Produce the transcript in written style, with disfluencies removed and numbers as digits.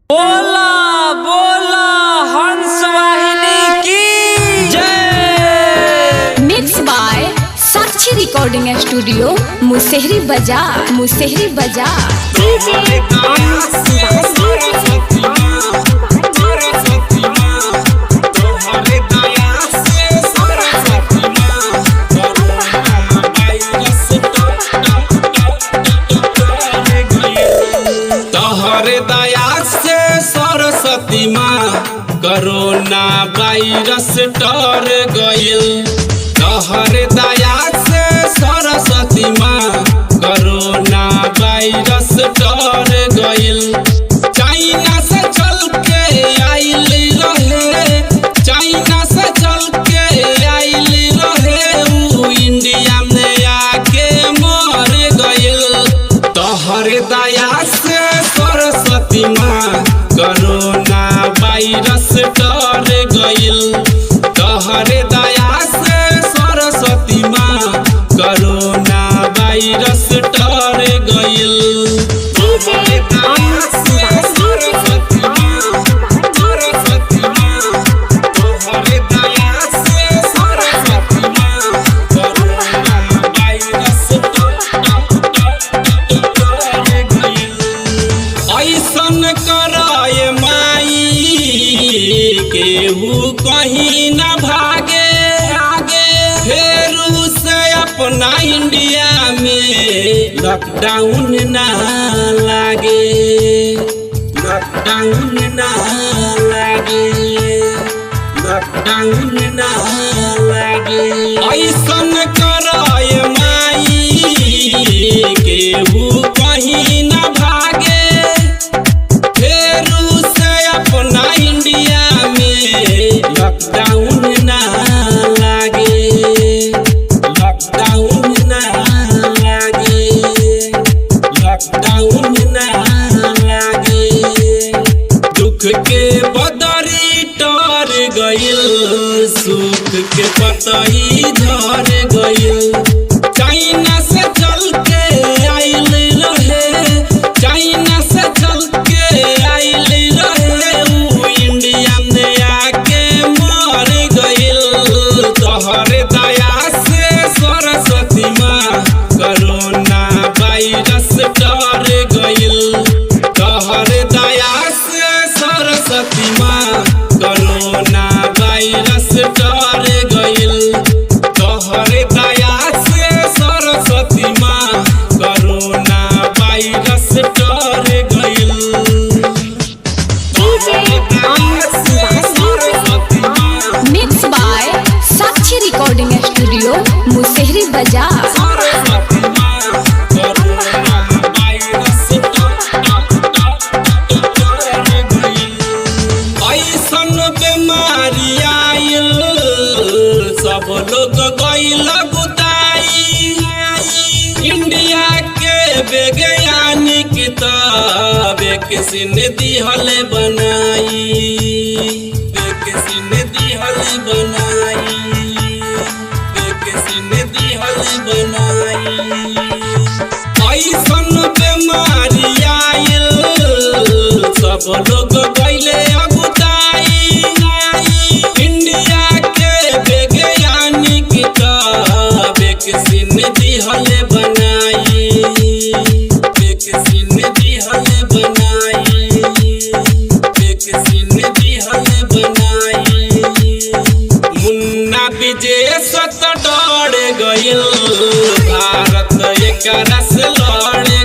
बोला बोला हंस वाहिनी की जय। Mix by Sakshi recording studio Musehari Bazar तोहरे दया से सरस्वती माँ कोरोना वायरस डर गइल। तोहरे दया से सरस्वती माँ कोरोना वायरस डर गइल। चाइना से चल के आइल रहे, चाइना से चल के आइल रहे, उ इंडिया में आके मर गइल। तोहरे दया से सरस्वती माँ कोरोना वायरस डर गइल। तोहरे दया से सरस्वती माँ कोरोना वायरस डर गइल। तोहरे दया से सरस्वती माँ, सरस्वती माँ, तोहरे दया से सरस्वती माँ कोरोना वायरस डर गइल। ऐसन कराए माई केहू कहीं न भागे आगे, फेरू से अपना इंडिया में लॉकडाउन ना लागे, लॉकडाउन ना लागे, लॉकडाउन ना लागे। ऐसन कराए माई केहू कहीं न भागे, फेरू से अपना इंडिया में लॉकडाउन ना लागे, लॉकडाउन ना लागे, लॉकडाउन ना लागे। दुख के बदरी टर गइल, सुख के पतई झर गइल। चाइना से चल के आइल रहे, चाइना से चल के आइल रहे, उ इंडिया में आके मर गइल। तोहरे दया से सरस्वती माँ कोरोना वायरस डर गइल। तोहरे दया से सरस्वती माँ कोरोना वायरस डर गइल। तोहरे दया से सरस्वती माँ कोरोना वायरस डर गइल। Mix by Sakshi recording studio Musehari Bazar. ऐसन बीमारी आइल सब लोग गइल गुताई, इंडिया के वैज्ञानिक वैक्सीन दिहल बनाई, वैक्सीन दिहल बनाई, वैक्सीन दिहल बनाई। ऐसन बीमारी आइल सब लोग गइले अगुताई, इंडिया के वैज्ञानिक वैक्सीन दिहल बनाई, वैक्सीन दिहल बनाई, वैक्सीन दिहल बनाई। मुन्ना विजय सत डर गइल, भारत एकरा से लड़